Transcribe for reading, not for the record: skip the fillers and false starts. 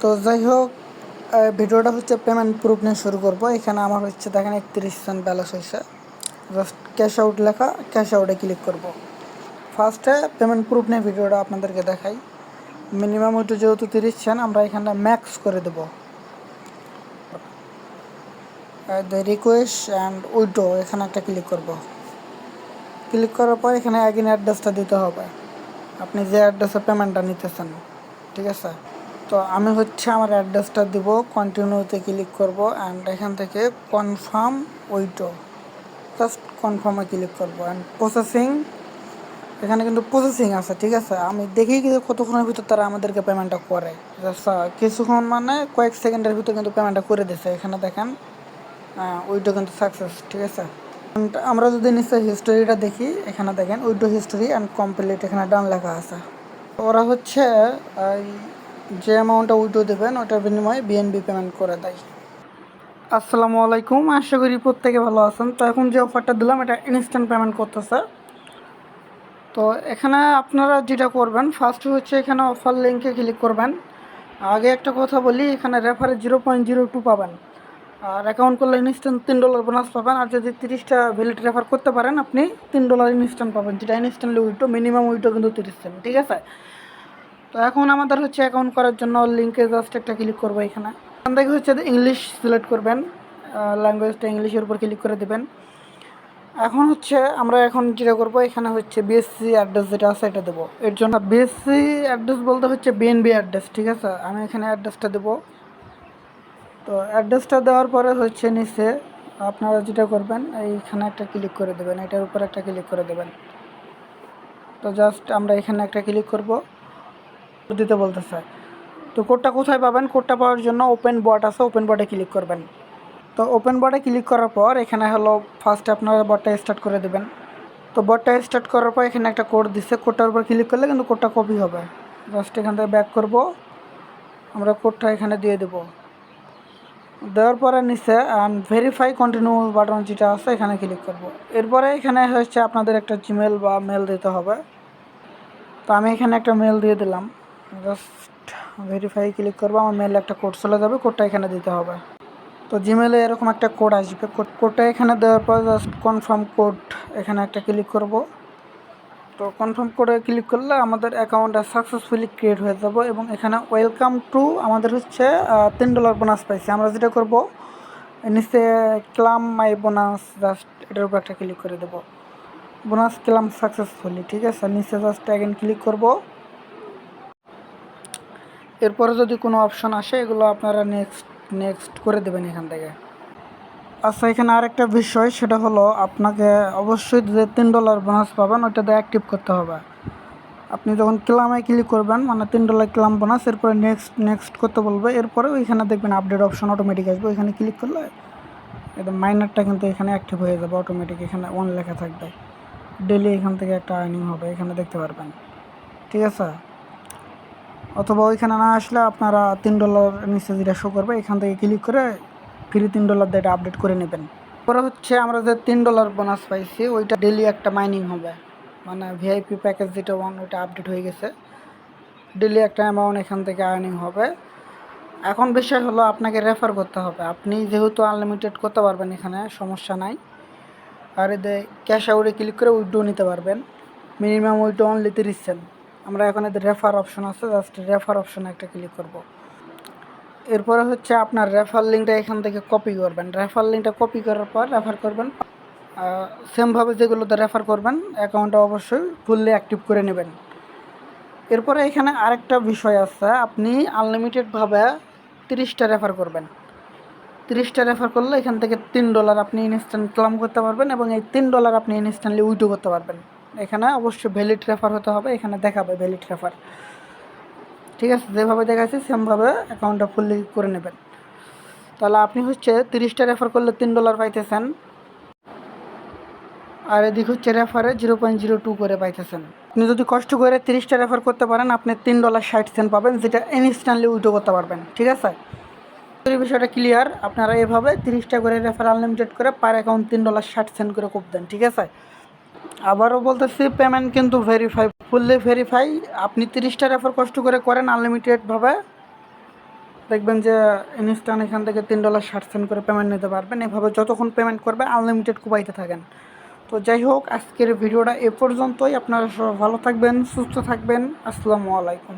তো যাই হোক, ভিডিওটা হচ্ছে পেমেন্ট প্রুফ নিয়ে শুরু করব। এখানে আমার হচ্ছে দেখেন 31 সেন্ট ব্যালেন্স হয়েছে। জাস্ট ক্যাশ আউট লেখা, ক্যাশ আউটে ক্লিক করব। ফার্স্টে পেমেন্ট প্রুফ নিয়ে ভিডিওটা আপনাদেরকে দেখাই। মিনিমাম ওইটা যেহেতু 30 সেন্ট, আমরা এখানে ম্যাক্স করে দেবো। দ্য রিকোয়েস্ট অ্যান্ড উইড্রো এখানে একটা ক্লিক করব। ক্লিক করার পর এখানে অ্যাগেন অ্যাড্রেসটা দিতে হবে, আপনি যে অ্যাড্রেসে পেমেন্টটা নিতেছেন। ঠিক আছে, তো আমি হচ্ছে আমার অ্যাড্রেসটা দিব, কন্টিনিউতে ক্লিক করব অ্যান্ড এখান থেকে কনফার্ম উইড্রো, জাস্ট কনফার্মে ক্লিক করব অ্যান্ড প্রসেসিং। এখানে কিন্তু প্রসেসিং আছে। ঠিক আছে, আমি দেখি কিন্তু কতক্ষণের ভিতর তারা আমাদেরকে পেমেন্টটা করে। জাস্ট কিছুক্ষণ মানে কয়েক সেকেন্ডের ভিতর কিন্তু পেমেন্টটা করে দিচ্ছে। এখানে দেখেন উইড্রো কিন্তু সাকসেস। ঠিক আছে, আমরা যদি নিচে হিস্টোরিটা দেখি, এখানে দেখেন উইড্রো হিস্টোরি অ্যান্ড কমপ্লিট, এখানে ডান লেখা আছে। ওরা হচ্ছে যে অ্যামাউন্টটা উইড্রো দেবেন ওটার বিনিময়ে বিএনবি পেমেন্ট করে দেয়। আসসালামু আলাইকুম, আশা করি প্রত্যেকে ভালো আছেন। তো এখন যে অফারটা দিলাম এটা ইনস্ট্যান্ট পেমেন্ট করতেছে। তো এখানে আপনারা যেটা করবেন, ফার্স্ট হচ্ছে এখানে অফার লিঙ্কে ক্লিক করবেন। আগে একটা কথা বলি, এখানে রেফারে 0.02 পাবেন, আর অ্যাকাউন্ট করলে ইনস্ট্যান্ট $3 বোনাস পাবেন। আর যদি 30টা ভ্যালিড রেফার করতে পারেন আপনি $3 ইনস্ট্যান্ট পাবেন, যেটা ইনস্ট্যান্টলি উইড্রো। মিনিমাম উইড্রো কিন্তু 30 সেন্ট। ঠিক আছে, তো এখন আমাদের হচ্ছে অ্যাকাউন্ট করার জন্য লিঙ্কে জাস্ট একটা ক্লিক করবো। এখানে থেকে হচ্ছে ইংলিশ সিলেক্ট করবেন, ল্যাঙ্গুয়েজটা ইংলিশের উপর ক্লিক করে দেবেন। এখন হচ্ছে আমরা এখন যেটা করবো, এখানে হচ্ছে বিএসসি অ্যাড্রেস যেটা আছে এটা দেবো। এর জন্য বিএসসি অ্যাড্রেস বলতে হচ্ছে বিএনবি অ্যাড্রেস। ঠিক আছে, আমি এখানে অ্যাড্রেসটা দেবো। তো অ্যাড্রেসটা দেওয়ার পরে হচ্ছে নিচে আপনারা যেটা করবেন, এইখানে একটা ক্লিক করে দেবেন, এটার উপর একটা ক্লিক করে দেবেন। তো জাস্ট আমরা এখানে একটা ক্লিক করব, দিতে বলতেছে। তো কোডটা কোথায় পাবেন? কোডটা পাওয়ার জন্য ওপেন বট আছে, ওপেন বটে ক্লিক করবেন। তো ওপেন বটে ক্লিক করার পর এখানে হলো ফার্স্টে আপনারা বটটা স্টার্ট করে দেবেন। তো বটটা স্টার্ট করার পর এখানে একটা কোড দিচ্ছে, কোডটার উপর ক্লিক করলে কিন্তু কোডটা কপি হবে। জাস্ট এখান থেকে ব্যাক করব, আমরা কোডটা এখানে দিয়ে দেবো। দেওয়ার পরে নিচে ভেরিফাই কন্টিনিউ বাটন যেটা আছে এখানে ক্লিক করব। এরপরে এখানে হচ্ছে আপনাদের একটা জিমেল বা মেল দিতে হবে। তো আমি এখানে একটা মেল দিয়ে দিলাম, জাস্ট ভেরিফাই ক্লিক করবো, আমার মেলে একটা কোড চলে যাবে, কোডটা এখানে দিতে হবে। তো জিমেলে এরকম একটা কোড আসবে, কোডটা এখানে দেওয়ার পর জাস্ট কনফার্ম কোড এখানে একটা ক্লিক করব। তো কনফার্ম কোডে ক্লিক করলে আমাদের অ্যাকাউন্টটা সাকসেসফুলি ক্রিয়েট হয়ে যাব এবং এখানে ওয়েলকাম টু আমাদের হচ্ছে $3 বোনাস পাইছি। আমরা যেটা করব, নিচে ক্লাম মাই বোনাস, জাস্ট এটার উপর একটা ক্লিক করে দেবো, বোনাস ক্লাম সাকসেসফুলি। ঠিক আছে, নিচে জাস্ট অ্যাগেন ক্লিক করব। এরপরে যদি কোনো অপশন আসে এগুলো আপনারা নেক্সট করে দেবেন এখান থেকে। আচ্ছা, এখানে আরেকটা বিষয়, সেটা হলো আপনাকে অবশ্যই যে $3 বোনাস পাবেন ওইটাতে অ্যাক্টিভ করতে হবে। আপনি যখন ক্লামে ক্লিক করবেন, মানে $3 ক্লাম বোনাস, এরপরে নেক্সট করতে বলবে। এরপরে ওইখানে দেখবেন আপডেট অপশন অটোমেটিক আসবে, ওইখানে ক্লিক করলে একদম মাইনারটা কিন্তু এখানে অ্যাক্টিভ হয়ে যাবে অটোমেটিক। এখানে অন লেখা থাকবে, ডেলি এখান থেকে একটা আর্নিং হবে, এখানে দেখতে পারবেন। ঠিক আছে, অথবা ওইখানে না আসলে আপনারা $3 নিচে যেটা শো করবে এখান থেকে ক্লিক করে ফ্রি $3 দিয়ে এটা আপডেট করে নেবেন। পরে হচ্ছে আমরা যে $3 বোনাস পাইছি ওইটা ডেলি একটা মাইনিং হবে, মানে ভিআইপি প্যাকেজ যেটা ওইটা আপডেট হয়ে গেছে, ডেলি একটা অ্যামাউন্ট এখান থেকে আর্নিং হবে। এখন বিষয় হলো আপনাকে রেফার করতে হবে। আপনি যেহেতু আনলিমিটেড করতে পারবেন, এখানে সমস্যা নাই। আর এদের ক্যাশ আউটে ক্লিক করে উইথড্র নিতে পারবেন, মিনিমাম উইথড্র অনলি 30 সেন্ট। আমরা এখন এদের রেফার অপশন আছে, জাস্ট রেফার অপশনে একটা ক্লিক করব। এরপরে হচ্ছে আপনার রেফার লিঙ্কটা এখান থেকে কপি করবেন। রেফার লিঙ্কটা কপি করার পর রেফার করবেন, সেমভাবে যেগুলোতে রেফার করবেন অ্যাকাউন্টটা অবশ্যই ফুললি অ্যাক্টিভ করে নেবেন। এরপরে এখানে আরেকটা বিষয় আছে, আপনি আনলিমিটেডভাবে 30টা রেফার করবেন। 30টা রেফার করলে এখান থেকে $3 আপনি ইনস্ট্যান্ট ক্লেম করতে পারবেন এবং এই $3 আপনি ইনস্ট্যান্টলি উইথড্র করতে পারবেন। এখানে অবশ্যই ভ্যালিড রেফার হতে হবে, এখানে দেখাবে ভ্যালিড রেফার। ঠিক আছে, যেভাবে দেখাচ্ছি সেমভাবে অ্যাকাউন্টটা ফুললি করে নেবেন। তাহলে আপনি হচ্ছে 30টা রেফার করলে $3 পাইতেছেন, আর এদিক হচ্ছে রেফারে 0.02 করে পাইতেছেন। আপনি যদি কষ্ট করে 30টা রেফার করতে পারেন আপনি $3.60 পাবেন, যেটা ইনস্ট্যান্টলি উইথড্র করতে পারবেন। ঠিক আছে, এই বিষয়টা ক্লিয়ার। আপনারা এভাবে 30টা করে রেফার আনলিমিটেড করে পার অ্যাকাউন্ট $3.60 করে কোপ দেন। ঠিক আছে, আবারও বলতেছি, পেমেন্ট কিন্তু ফুললি ভেরিফাই। আপনি 30টা রেফার কষ্ট করে করেন আনলিমিটেডভাবে, দেখবেন যে ইনস্ট্যান্ট এখান থেকে $3.60 করে পেমেন্ট নিতে পারবেন। এভাবে যতক্ষণ পেমেন্ট করবে আনলিমিটেড কোপাইতে থাকেন। তো যাই হোক, আজকের ভিডিওটা এ পর্যন্তই। আপনারা সবাই ভালো থাকবেন, সুস্থ থাকবেন। আসসালামু আলাইকুম।